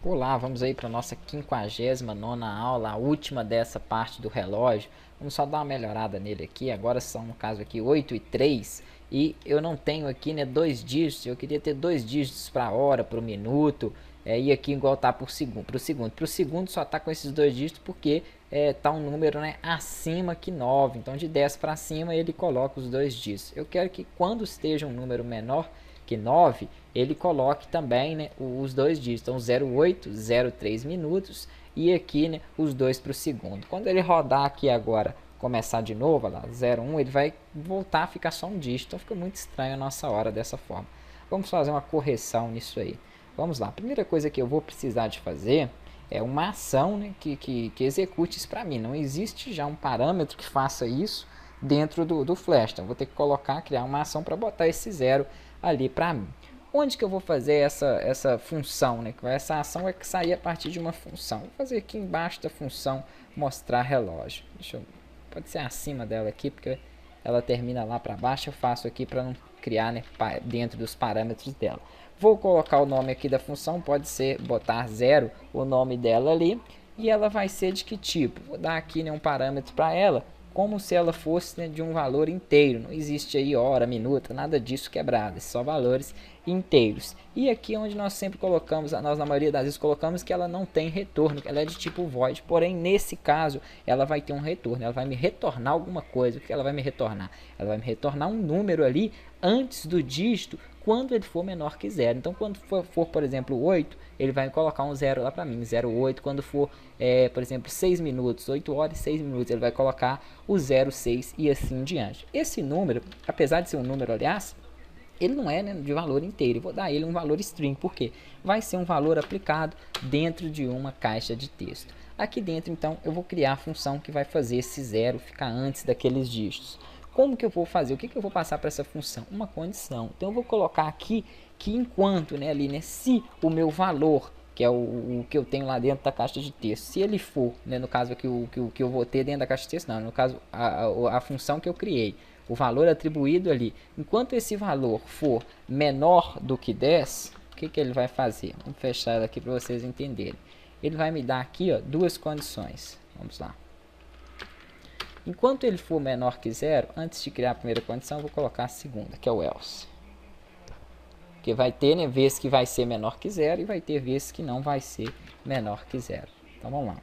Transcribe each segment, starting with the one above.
Olá, vamos aí para a nossa 59ª aula, a última dessa parte do relógio. Vamos só dar uma melhorada nele aqui. Agora são, no caso aqui, 8 e 3. E eu não tenho aqui, né, dois dígitos. Eu queria ter dois dígitos para a hora, para o minuto. E aqui igual tá para o segundo. Para o segundo só tá com esses dois dígitos porque tá um número, né, acima que 9. Então de 10 para cima ele coloca os dois dígitos. Eu quero que quando esteja um número menor que 9, ele coloque também, né, os dois dígitos, então 08, 03 minutos e aqui, né, os dois para o segundo. Quando ele rodar aqui agora, começar de novo, lá, 01, ele vai voltar a ficar só um dígito, então fica muito estranho a nossa hora dessa forma. Vamos fazer uma correção nisso aí. Vamos lá, a primeira coisa que eu vou precisar de fazer é uma ação, né, que execute isso para mim. Não existe já um parâmetro que faça isso dentro do Flash, então vou ter que criar uma ação para botar esse 0 ali para mim. Onde que eu vou fazer essa função, né? Essa ação vai sair a partir de uma função. Vou fazer aqui embaixo da função mostrar relógio. Pode ser acima dela aqui, porque ela termina lá para baixo. Eu faço aqui para não criar, né, dentro dos parâmetros dela. Vou colocar o nome aqui da função, pode ser botar 0, o nome dela ali. E ela vai ser de que tipo? Vou dar aqui, né, um parâmetro para ela, como se ela fosse, né, de um valor inteiro. Não existe aí hora, minuto, nada disso quebrado, só valores inteiros. E aqui é onde nós sempre colocamos, nós na maioria das vezes colocamos que ela não tem retorno, que ela é de tipo void. Porém, nesse caso, ela vai ter um retorno, ela vai me retornar alguma coisa. O que ela vai me retornar? Ela vai me retornar um número ali antes do dígito, quando ele for menor que 0. Então, quando for por exemplo, 8, ele vai colocar um 0 lá para mim, 0,8. Quando for, por exemplo, 6 minutos, 8 horas e 6 minutos, ele vai colocar o 0,6 e assim em diante. Esse número, apesar de ser um número, aliás, ele não é, né, de valor inteiro. Eu vou dar ele um valor string, porque vai ser um valor aplicado dentro de uma caixa de texto. Aqui dentro, então, eu vou criar a função que vai fazer esse 0 ficar antes daqueles dígitos. Como que eu vou fazer? O que eu vou passar para essa função? Uma condição. Então, eu vou colocar aqui que enquanto, né, ali, né, se o meu valor, que é o que eu tenho lá dentro da caixa de texto, se ele for, né, no caso aqui, o que eu vou ter dentro da caixa de texto, não, no caso, a função que eu criei, o valor atribuído ali, enquanto esse valor for menor do que 10, o que ele vai fazer? Vamos fechar ela aqui para vocês entenderem. Ele vai me dar aqui, ó, duas condições. Vamos lá. Enquanto ele for menor que 0, antes de criar a primeira condição, eu vou colocar a segunda, que é o else. Porque vai ter, né, vezes que vai ser menor que 0 e vai ter vezes que não vai ser menor que 0. Então vamos lá.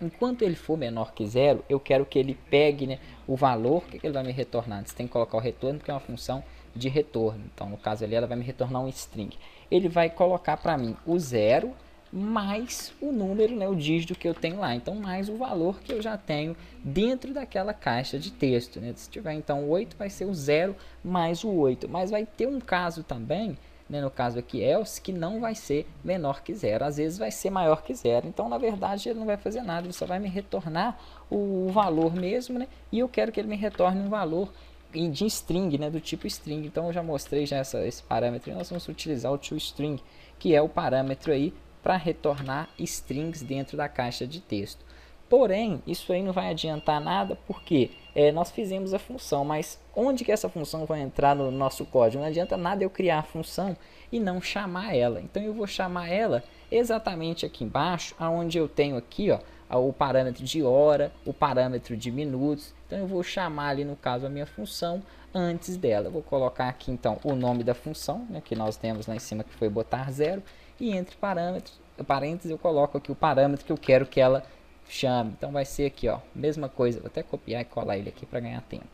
Enquanto ele for menor que 0, eu quero que ele pegue, né, o valor que ele vai me retornar. Você tem que colocar o retorno, que é uma função de retorno. Então, no caso ali, ela vai me retornar um string. Ele vai colocar para mim o 0 mais o número, né, o dígito que eu tenho lá. Então, mais o valor que eu já tenho dentro daquela caixa de texto, né? Se tiver, então, 8, vai ser o 0 mais o 8. Mas vai ter um caso também, né, no caso aqui else, que não vai ser menor que 0. Às vezes vai ser maior que 0. Então, na verdade, ele não vai fazer nada. Ele só vai me retornar o valor mesmo, né? E eu quero que ele me retorne um valor de string, né, do tipo string. Então, eu já mostrei já esse parâmetro. E nós vamos utilizar o toString, que é o parâmetro aí para retornar strings dentro da caixa de texto. Porém, isso aí não vai adiantar nada, porque nós fizemos a função, mas onde que essa função vai entrar no nosso código? Não adianta nada eu criar a função e não chamar ela. Então, eu vou chamar ela exatamente aqui embaixo, onde eu tenho aqui, ó, o parâmetro de hora, o parâmetro de minutos. Então, eu vou chamar ali, no caso, a minha função antes dela. Eu vou colocar aqui, então, o nome da função, né, que nós temos lá em cima, que foi botar 0. E entre parênteses, eu coloco aqui o parâmetro que eu quero que ela chame. Então vai ser aqui, ó, mesma coisa. Vou até copiar e colar ele aqui para ganhar tempo.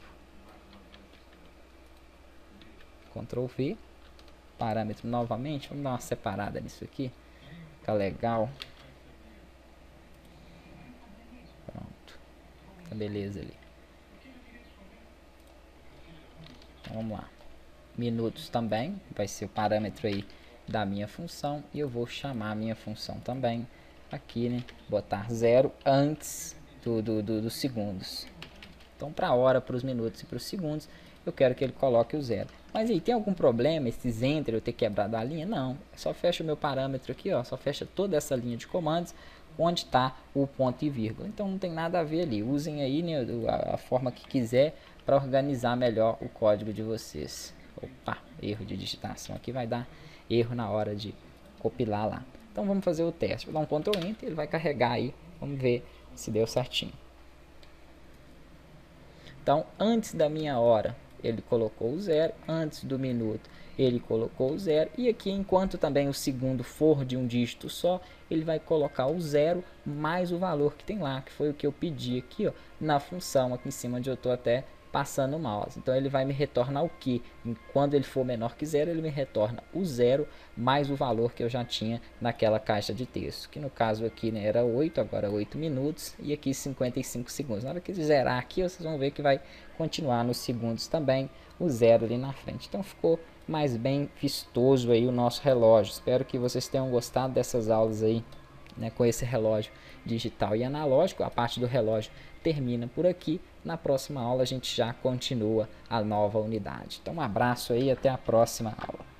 Ctrl V. Parâmetro novamente. Vamos dar uma separada nisso aqui. Fica legal. Pronto. Tá beleza ali. Então vamos lá. Minutos também. Vai ser o parâmetro aí da minha função, e eu vou chamar a minha função também aqui, né, botar 0 antes dos segundos. Então, para a hora, para os minutos e para os segundos, eu quero que ele coloque o 0. Mas aí, tem algum problema esses enter eu ter quebrado a linha? Não, só fecha o meu parâmetro aqui, ó, só fecha toda essa linha de comandos onde está o ponto e vírgula. Então, não tem nada a ver ali. Usem aí, né, a forma que quiser para organizar melhor o código de vocês. Opa, erro de digitação aqui vai dar erro na hora de compilar lá. Então vamos fazer o teste. Vou dar um Ctrl Enter, ele vai carregar aí. Vamos ver se deu certinho. Então, antes da minha hora, ele colocou o 0. Antes do minuto, ele colocou o 0. E aqui, enquanto também o segundo for de um dígito só, ele vai colocar o 0 mais o valor que tem lá, que foi o que eu pedi aqui, ó, na função aqui em cima, onde eu estou até passando o mouse. Então ele vai me retornar o que? Quando ele for menor que 0, ele me retorna o 0 mais o valor que eu já tinha naquela caixa de texto, que no caso aqui, né, era 8, agora 8 minutos, e aqui 55 segundos. Na hora que zerar aqui, vocês vão ver que vai continuar nos segundos também, o 0 ali na frente. Então ficou mais bem vistoso aí o nosso relógio. Espero que vocês tenham gostado dessas aulas aí, né, com esse relógio digital e analógico. A parte do relógio termina por aqui. Na próxima aula a gente já continua a nova unidade. Então um abraço aí, até a próxima aula.